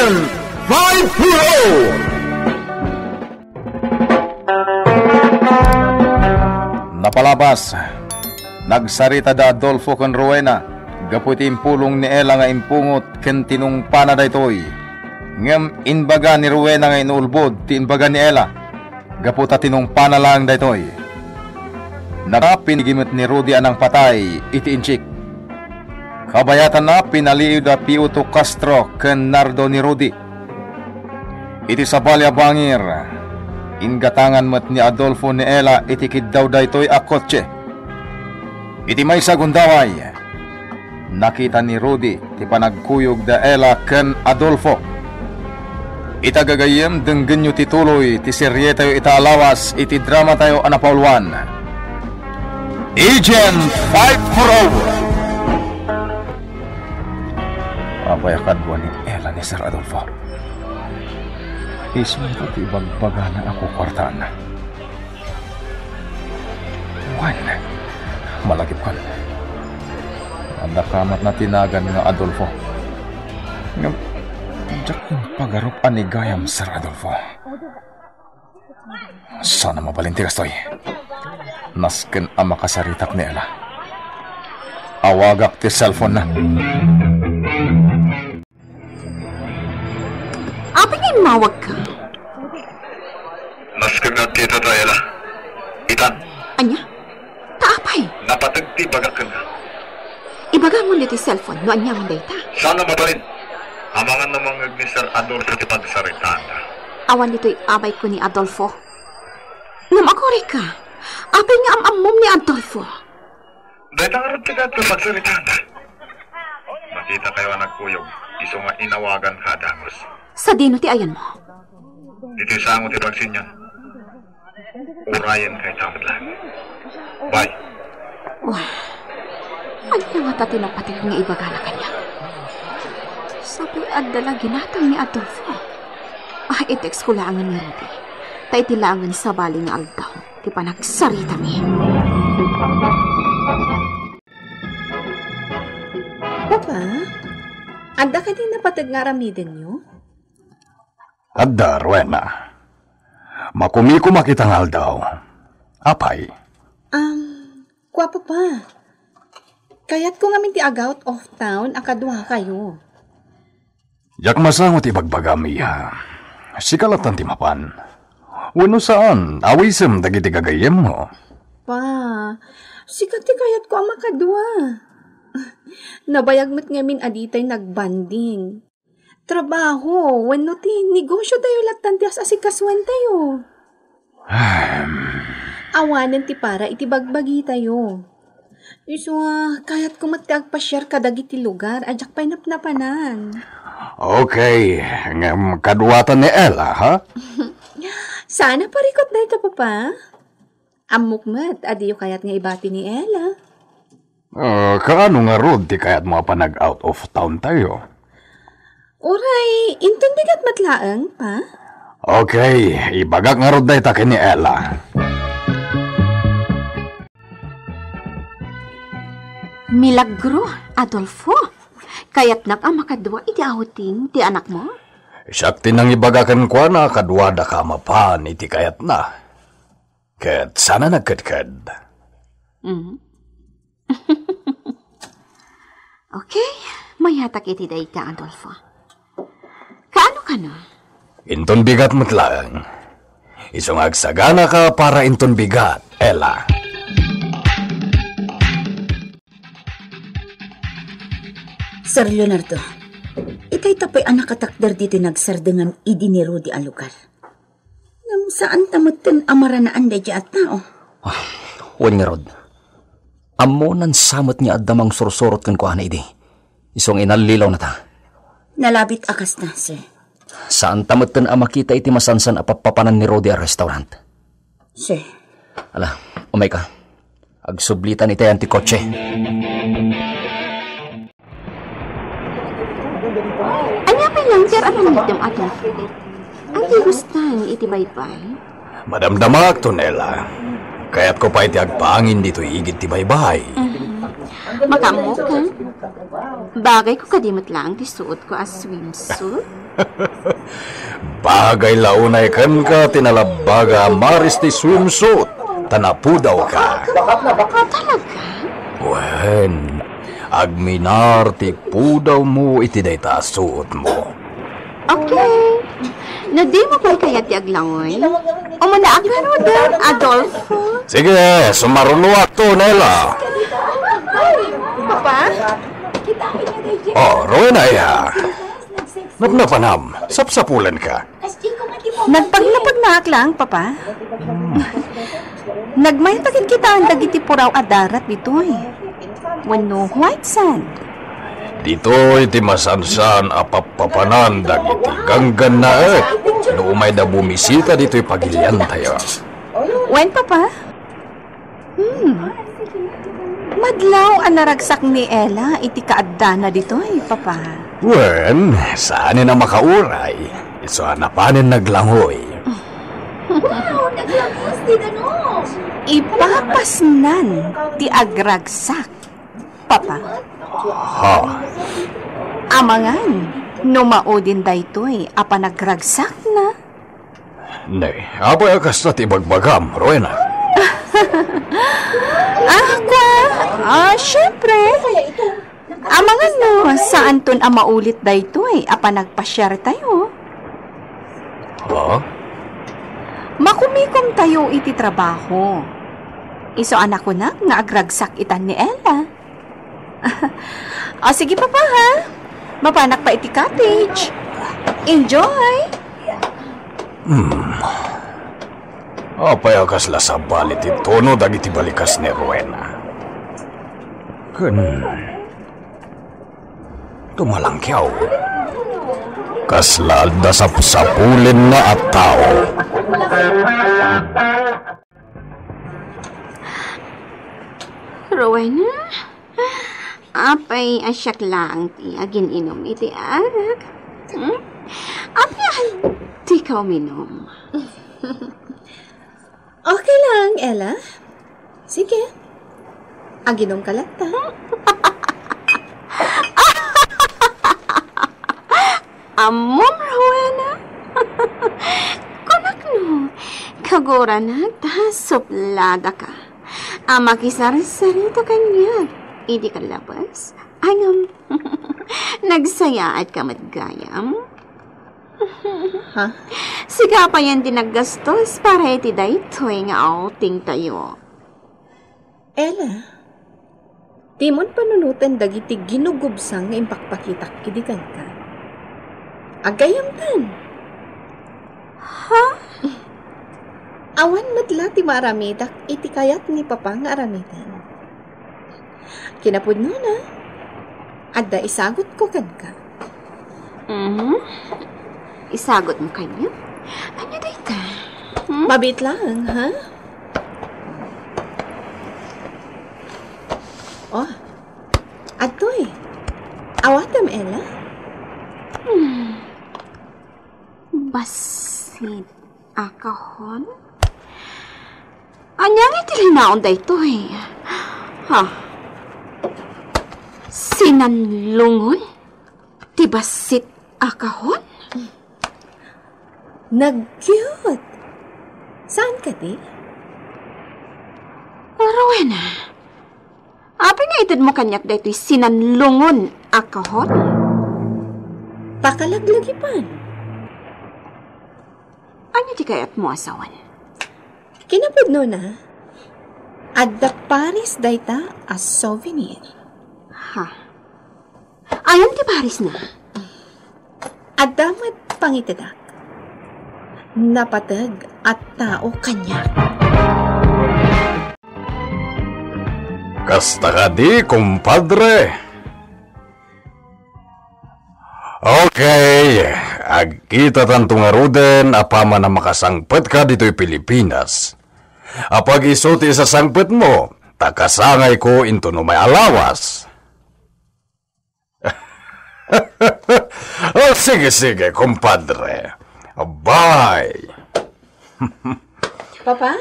Agent 5-0! Napalabas, nagsarita da Adolfo con Rowena, gaputi impulong ni Ella nga impungot ken tinungpana daytoy. Ngem inbaga ni Rowena nga inulbod ti inbaga ni Ella, gaputa tinungpana lang daytoy. Nakapinigimot ni Rudy anang patay iti inchik. Kabayatan na pinaliw da Piuto Castro ken Nardo ni Rudy. Iti Sabalya Bangir, ingatangan met ni Adolfo ni Ella iti kiddaw daytoy a kotse. Iti may sagundaway, nakita ni Rudy ti panagkuyog da Ella ken Adolfo. Itagagayem denggenyo ti tuloy ti serye tayo itaalawas iti drama tayo anapauluan. Agent 5-0! Abayakad buwan ni Ella ni Sir Adolfo. Isunod ti ibagbaga na ako kwartaan. Juan, malagip ka. Ang nakamat na tinagan nga Adolfo. Diyak yung pagarupan ni Gayam, Sir Adolfo. Sana mabalinti kastoy. Nasken ang makasaritak ni Ella. Awagak ti cellphone na. Aping mawag ka? Nasken na tita ta Ella. Itan. Anya? Taapay? Napatagti bagak ka na. Ibaga mo nito cellphone, no anya man data. Sana mabalin. Amangan namang ni Sir Adolfo ti pagsaritaan. Awan nito'y abay ko ni Adolfo. Namakori ka. Apay nga amamom ni Adolfo. Dahil ang arap tigat ko pagsaritaan. Makita kayo nagkuyog. Iso nga inawagan ka damos. Sa dino ti ayan mo? Dito sa mo ti pagsinyan. Urayan kay tamad lang. Bye. Wah, anya nga ta tinapatig nga ibaga na kanya. Sabi adala ginatang ni Adolfo. I-text ko laangan ni Rudy. Tay tilangan sa baling aldaw. Di pa nagsarita mi. Papa, anda ka din napatag nga ramiden nyo? Adda, Rowena. Makumiko makitang aldaw. Apay? Kwa papa. Kaya't ko nga minti agout of town, akadwa kayo. Yak masangot ibagbagamiya. Sikalatan ti mapan. Wano saan, awisem dagiti gagayem mo. Pa, sikat ti kayat ko ang makadwa. Nabayag mo't ngamin aditay nagbanding. Trabaho, wano ti negosyo tayo latan ti asikaswan tayo. Awanan ti para iti bagbagi tayo. Iso kayat ko matagpa-share kadagiti lugar, adyak pa'y napnapanan. Okay, ngam kadwatan ni Ella, ha? Sana parikot na ito, Papa. Amukmat, adiyo kayat nga ibati ni Ella. Kaano nga rod, di kayat mo pa nag-out of town tayo? Uray, intong bigat matlaang, pa? Okay, ibagak nga rod na itakin ni Ella. Milagro, Adolfo. Kaya't nakamakadwa iti ahuting ti anak mo? Siyakti nang ibagakan ko na kadwa da kamapan iti kayat na. Ket sana nagkadkad. Okay, mayatak iti dayta, Adolfo. Kaano ka na? Inton bigat matlang. Isong agsagana ka para inton bigat, Ella. Sir Leonardo, itay tapoy anak katakder dito nagsardengam idi ni Rudy ang lugar. Ngam saan tamutin amaranaan da at tao? Huwag nga Rod. Amo nan samot niya adamang sursurot kan ko ana idi. Isong inalilaw na ta. Nalabit akas na, sir. Saan tamutin ang makita iti masansan apapapanan ni Rudy ang restaurant? Sir. Ala, umay ka. Agsublitan iti ang ti kotse. Anya pa lang, sir, ano nito, Adolfo? Ang gustan iti baybay? Madamdamak to, Nela. Kaya't ko pa iti agpangin dito igit ti baybay. Makamo ka? Bagay ko kadimot lang ti suot ko as swimsuit. Bagay launay kan ka tinalabaga maris ti swimsuit. Tanapudaw ka. Talaga? Wen, agminar ti pudaw mo iti dayta suot mo. Okay. No, di mo pa kaya ti aglangoy? O muna agarodan, Adolfo? Sige, sumaruluak to, Nela. Papa? Oh, Rowena, iya. Napnapanam, sapsapulan ka. Nagpaglapag na lang, Papa. Nagmaytagin kita ang dagiti puraw adarat dito eh. Wano white sand. Dito iti masansan apapapanan dagiti ganggan na Lumay da bumisita dito pagilian tayo. Wen, Papa? Madlaw ang naragsak ni Ella iti kaadda na dito eh, Papa. Wen, saan na makauray? Iso hanapanin naglangoy. Ipapasnan ti agragsak, Papa. Ha? Amangan, numaodin daytoy apa nagragsak na. Nay, apay akas na tibagbagam, Rowena. Syempre. Amangan no, saan ton ang maulit daytoy apa nagpasyar tayo. Ha? Makumikom tayo iti trabaho. Iso anak ko na nga agragsak itan ni Ella. Sige Papa ha. Mapanak pa iti cottage. Enjoy! Apay akas la sa balit itono dagiti balikas ni Rowena. Tumalangkyaw. Kaslal da sapulin na at tao. Rowena? Apay asyak lang ti agin inom iti arak. Apay di ka uminom. Okay lang, Ella. Sige. Aginom ka lang ta. Amom, Rowena? Kunak no. Kagura na, suplada ka. Makisari-sarito kanya. Hindi ka labas. Ayam. Nagsaya at kamatgayam. Ha? Siga pa yan din naggastos para iti daytoy nga outing tayo. Ella, timon panunutan dagiti ginugubsang nga impakpakitak kidikan ka. Agayam tan. Ha? Awan madla ti maramidak iti kayat ni Papa nga aramidan. Kinapud no na. Adda isagot ko kan ka. Isagot mo kanya? Anya dayta? Mabit lang, ha? Oh, atoy. Awatam, Ella? Basit akahon? Anyang itilinaon daytoy? Ha? Sinanlungon? Ti basit akahon? Nag-cute. Saan ka di? Rowena, apay nga itid mo kanyak daytoy sinanlungon akahon? Pakalaglagipan. Ano di kayat mo asawan? Kinapod no na. Adda Paris dayta as souvenir. Ha? Ayan ti Paris na? Adda mat pangitidak. Napatag at tao kanya. Kasta ka di, kumpadre. Okay, agkita tanto nga ruden apama na makasangpet ka dito'y Pilipinas. Apag isuti sa sangpet mo, takasangay ko into no may alawas. Oh, sige, kumpadre. Bye. Papa?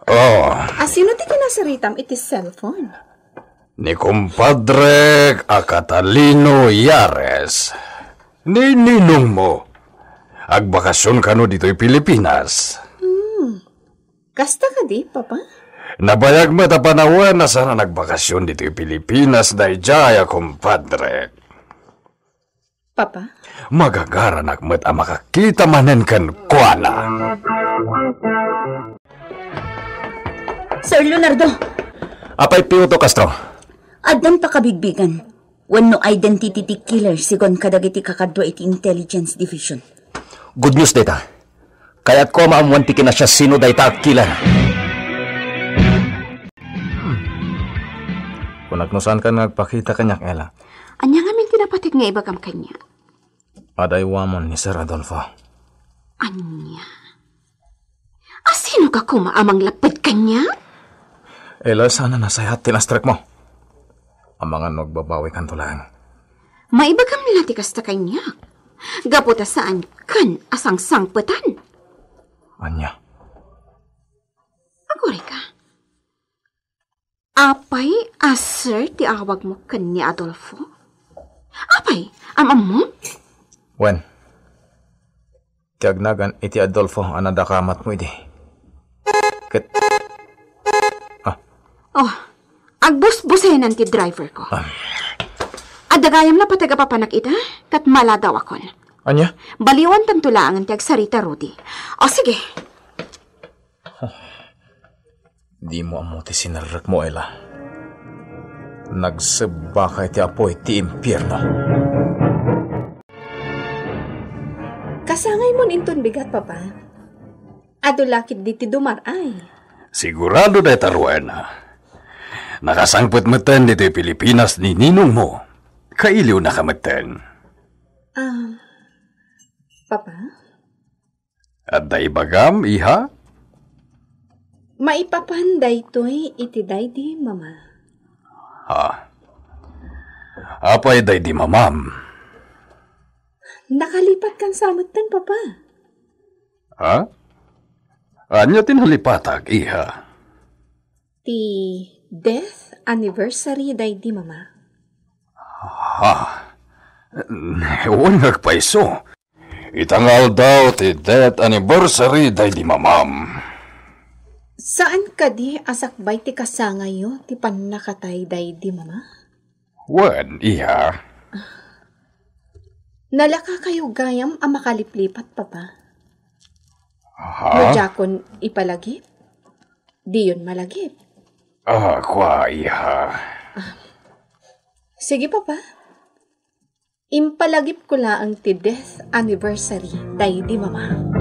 Oh, Sino ti kinasaritam iti cellphone? ni kumpadre Akatalino Yares. Ni ninong mo. Agbakasyon ka no dito'y Pilipinas. Kasta ka di, Papa? Nabayag mo ta panawan na sana nagbakasyon dito'y Pilipinas dahi jaya kumpadre. Papa? Magagaranak mo't ang makakita manen kan kuana. Sir Leonardo, Apay Piuto Castro. addan pa kabigbigan. Wano identity ti killer sigon kadagiti kakadwa iti intelligence division. Good news data. Kaya't ko maamuantikin na siya sino dayta akilan. Kung nagnusan ka nagpakita kanyak, Ella. Anya nga min tinapatig nga ibagam kanya. Aday wamon ni Sir Adolfo. Anya? Sino ka kumaamang lapid kanya? Ella, sana nasayat tinastrek mo. Ang mga nagbabawi kan tulang. Maibagam nila ti kasta kanya. Gaputa saan kan asang sangpetan. Anya? Agori ka. Apay aser ti awag mo kanya Adolfo? Apay, amam mo? Wen. Tiagnagan iti Adolfo ang nadakamat mo iti. Ket... Oh, agbus-busenan ti driver ko. Adagayam na patagapapanak ita, kat maladaw akon. Anya? Baliwan tantulaan ti agsarita, Rudy. O sige. Di mo amuti sinarrak mo, Ella. Nagsaba ka iti apoy ti impyerno. Kasangay mo inton bigat, Papa. Adulakit di ti dumaray. Sigurado dahi taruena. Nakasangpot meten dito'y Pilipinas ni ninong mo. Kailiw na kameten. Papa? At dahi bagam, iha? Maipapanday to'y itiday di, Mama. Ha? Apay dahi di mamam. Nakalipat kan samutan, Papa. Ha? Anya tinhalipatag, iha? Ti death anniversary day di, Mama. Ha? Ewan nagpaiso. Itangal daw ti death anniversary dahi di mamam. Saan ka di asakbay ti kasangayo ti panakatay day di, Mama? Wan, iha? Nalaka kayo gayam ang makaliplipat, Papa. Ha? Najakon ipalagip? Di yun malagip. Kwa, iha. Sige, Papa. Impalagip ko lang ti death anniversary day di, Mama.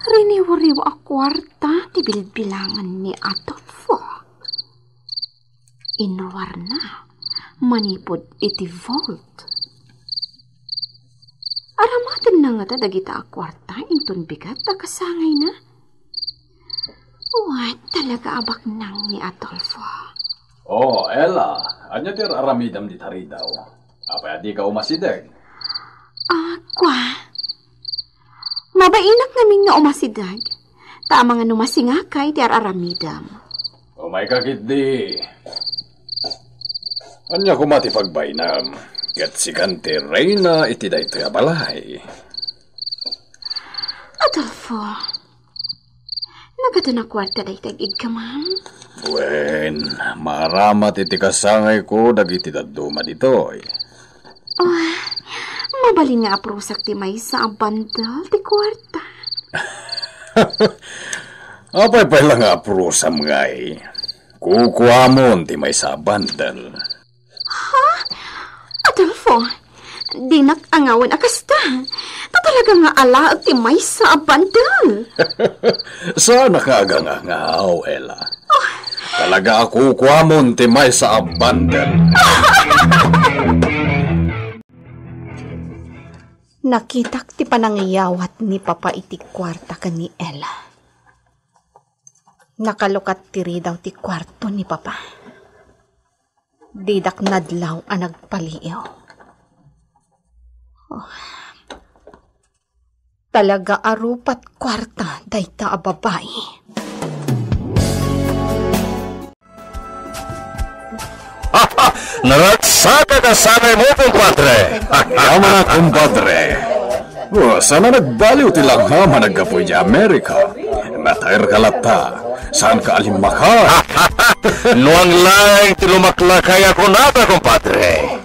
Riniwariw a kwarta ti bilbilangan ni Adolfo. Inuwar na, manipod iti vault. Aramatin na nga dagita a kwarta, inton bigat na kasangay na. What talaga abak nang ni Adolfo? Oh, Ella. Anya tir aramidam di taridaw. Apay di ka umasideg. Kwa. Mabainak naming na umasidag. Tama nga numasingakay ti aramidam. O may kakit di. Anya kumati pagbainam. Ket si Kante Reyna iti da ito balay. Adolfo, nagata na kwarta da itagig ka, ma'am? Buen, maramat iti kasangay ko dagiti daduma ditoy. Mabalin nga aprusak ti may sa abandal ti kwarta. Apay pa lang aprusam ngay. Kukuamon ti may sa bandal. Adolfo, di nakangawan akasta. Tatalaga nga ala ti may sa abandal. Sana kagangangaw, Ella. Talaga ako kuamon ti may sa bandal. Nakitak ti panangiyawat ni Papa iti kwarta ka ni Ella. Nakalukat tiri daw ti kwarto ni Papa. Didak nadlaw ang nagpaliyaw. Talaga arupat kwarta dayta a babae. Naragsaka ka sanay mo, kumpadre. Yaman na, kumpadre. Sana nagbaliw tilang mama nagkapoy di Amerika. Matayar ka lata. Saan ka alimaka? Nuang lang tilumaklakay ako nata, kumpadre.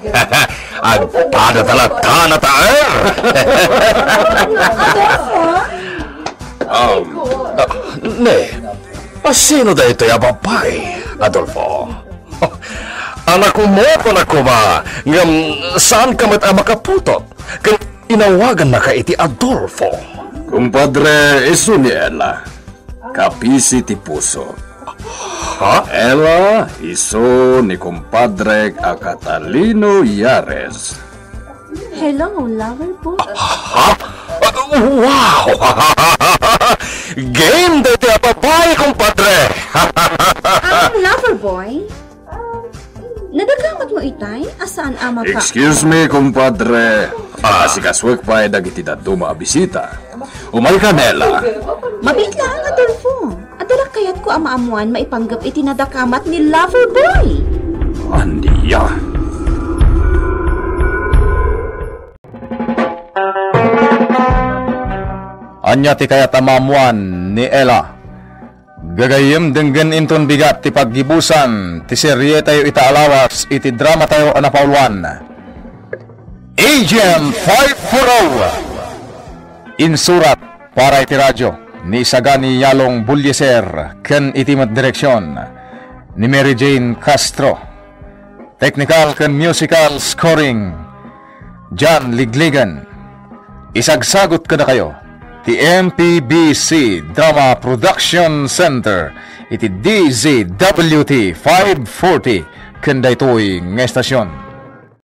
Agpada talata na taer. Ne, sino da ito yung babae, Adolfo? Anak mo ko na kuma, ngam saan ka makaputot? Kan inawagan na ka iti Adolfo. Kumpadre, iso ni Ella. Kapisi ti puso. Ha? Ella, iso ni kumpadre a Catalino Yares. Hello, lover po. Ha? Wow! Game dito yung babae, kumpadre. Lover boy? Nadagamat mo itay? Asaan ama ka? Excuse me, kumpadre. Si kaswag pa ay dagiti daduma bisita. Umay ka, Nela. Mabit lang, Adolfo. Adalak kayat ko amaamuan maipanggap itinadakamat ni lover boy. Andiya. Anya ti kayat amamuan ni Ella. Gagayem denggen inton bigat ti paggibusan ti serye tayo itaalawas iti drama tayo anapauluan. Agent 540 insurat para iti radyo ni Sagani Yalong Bulyeser ken iti direksyon ni Mary Jane Castro. Technical ken musical scoring John Ligligan. Isagsagot kada kayo ti MPBC Drama Production Center iti DZWT 540 ken daytoy nga estasyon.